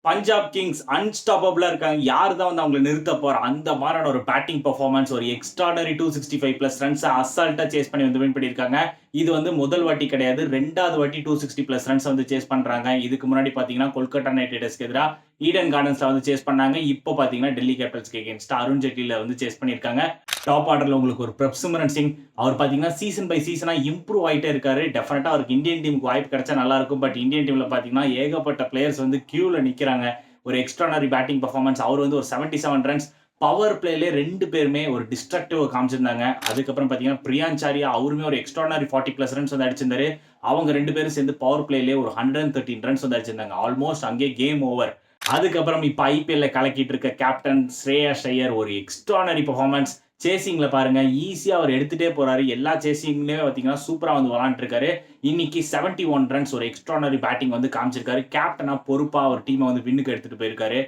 Punjab Kings அன்ஸ்டாப்பபிளா இருக்காங்க. யாரு தான் வந்து அவங்கள நிறுத்த போறா? அந்த மாரியான ஒரு பேட்டிங் பெர்ஃபார்மன்ஸ், ஒரு எக்ஸ்ட்ரார்டினரி 265 பிளஸ் ரன்ஸ் அசால்ட்டா சேஸ் பண்ணி வந்து வின் பண்ணியிருக்காங்க. இது வந்து முதல் வாட்டி கிடையாது. 2வது வாட்டி 260 பிளஸ் ரன்ஸ் வந்து சேஸ் பண்றாங்க. இதுக்கு முன்னாடி பார்த்தீங்கன்னா, கொல்கத்தா நைட் ரைடர்ஸ்க்கு எதிரா ஈடன் கார்டன்ஸ்ல வந்து சேஸ் பண்ணாங்க. இப்போ பார்த்தீங்கன்னா, டெல்லி கேபிட்டல்ஸ்க்கு எகென்ஸ்டா அருண் ஜேட்லில வந்து சேஸ் பண்ணியிருக்காங்க. டாப் ஆர்டர்ல உங்களுக்கு ஒரு பிரப்சிமரன் சிங், அவர் பார்த்தீங்கன்னா சீசன் பை சீசனா இம்ப்ரூவ் ஆயிட்டே இருக்காரு. டெஃபினட்டா அவருக்கு இந்தியன் டீமுக்கு வாய்ப்பு கிடைச்சா நல்லா இருக்கும். பட் இந்தியன் டீம்ல பார்த்தீங்கன்னா, ஏகப்பட்ட பிளேயர்ஸ் வந்து கியூல நிக்கிறாங்க. ஒரு எக்ஸ்ட்ரானரி பேட்டிங் பெர்ஃபார்மன்ஸ். அவர் வந்து ஒரு 77 ரன்ஸ் பவர் பிளேலே 2 பேருமே ஒரு டிஸ்ட்ரக்டிவ் காமிச்சிருந்தாங்க. அதுக்கப்புறம் பார்த்தீங்கன்னா, பிரியான்சாரியா அவருமே ஒரு எக்ஸ்ட்ரானரி 40 பிளஸ் ரன்ஸ் வந்து அடிச்சிருந்தாரு. அவங்க 2 பேரும் சேர்ந்து பவர் பிளேலே ஒரு 113 ரன்ஸ் வந்து அடிச்சிருந்தாங்க. ஆல்மோஸ்ட் அங்கே கேம் ஓவர். அதுக்கப்புறம் இப்ப ஐபிஎல்ல கலக்கிட்டு இருக்க கேப்டன் ஸ்ரேயாஸ் ஐயர் ஒரு எக்ஸ்ட்ரானரி பெர்ஃபார்மன்ஸ். சேசிங்ல பாருங்க ஈஸியா அவர் எடுத்துட்டே போறாரு. எல்லா சேசிங்லயுமே பார்த்தீங்கன்னா சூப்பரா வந்து விளையாண்டு இருக்காரு. இன்னைக்கு 71 ரன்ஸ் ஒரு எக்ஸ்ட்ரானரி பேட்டிங் வந்து காமிச்சிருக்காரு. கேப்டனா பொறுப்பா ஒரு டீமை வந்து வின்னுக்கு எடுத்துட்டு போயிருக்காரு.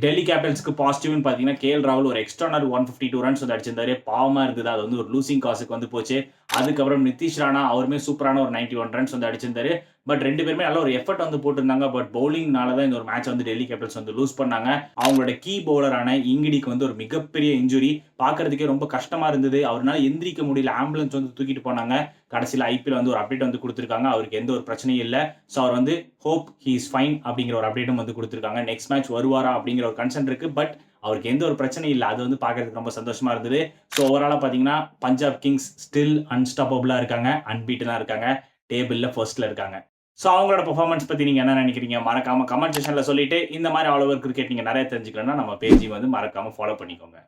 டெல்லி கேபிட்டல்ஸ்க்கு பாசிட்டிவ்னு பார்த்தீங்கன்னா, கேஎல் ராகுல் ஒரு எக்ஸ்ட்ரானரி 152 ரன்ஸ் வந்து அடிச்சிருந்தாரு. பாவமா இருந்தது. அது வந்து ஒரு லூசிங் காசுக்கு வந்து போச்சு. அதுக்கப்புறம் நிதிஷ் ராணா அவருமே சூப்பரான ஒரு 91 ரன்ஸ் வந்து அடிச்சிருந்தாரு. பட் 2 பேருமே நல்ல ஒரு எஃபர்ட் வந்து போட்டிருந்தாங்க. பட் பவுலிங்னால தான் இந்த ஒரு மேட்ச் வந்து டெல்லி கேபிட்டல்ஸ் வந்து லூஸ் பண்ணாங்க. அவங்களோட கீ பவுலரான இங்கிடிக்கு வந்து ஒரு மிகப்பெரிய இன்ஜுரி. பார்க்கறதுக்கே ரொம்ப கஷ்டமா இருந்தது. அவர்னால எந்திரிக்க முடியல. ஆம்புலன்ஸ் வந்து தூக்கிட்டு போனாங்க. கடைசியில ஐபிஎல் வந்து ஒரு அப்டேட் வந்து குடுத்திருக்காங்க. அவருக்கு எந்த ஒரு பிரச்சனையும் இல்ல. சோ அவர் வந்து ஹோப் ஹி இஸ் ஃபைன் அப்படிங்கிற ஒரு அப்டேட்டும் வந்து குடுத்திருக்காங்க. நெக்ஸ்ட் மேட்ச் வருவாரா அப்படிங்கிற ஒரு கன்சர்ன் இருக்கு. பட் அவருக்கு எந்த ஒரு பிரச்சனையும் இல்ல. அது வந்து பார்க்கறதுக்கு ரொம்ப சந்தோஷமா இருந்தது. சோ ஓவராலா பார்த்தீங்கன்னா, பஞ்சாப் கிங்ஸ் ஸ்டில் அன்ஸ்டாப்பபிளா இருக்காங்க. அன்பீட்டனா இருக்காங்க. டேபிள்ல ஃபர்ஸ்ட்ல இருக்காங்க. சோ அவங்களோட பெர்ஃபார்மன்ஸ் பத்தி நீங்க என்ன நினைக்கிறீங்க? மறக்காம கமெண்ட் செக்ஷன்ல சொல்லிட்டு, இந்த மாரி ஆல் ஓவர் கிரிக்கெட் நீங்க நிறைய தெரிஞ்சுக்கணும்னா நம்ம பேஜையும் வந்து மறக்காம ஃபாலோ பண்ணிக்கோங்க.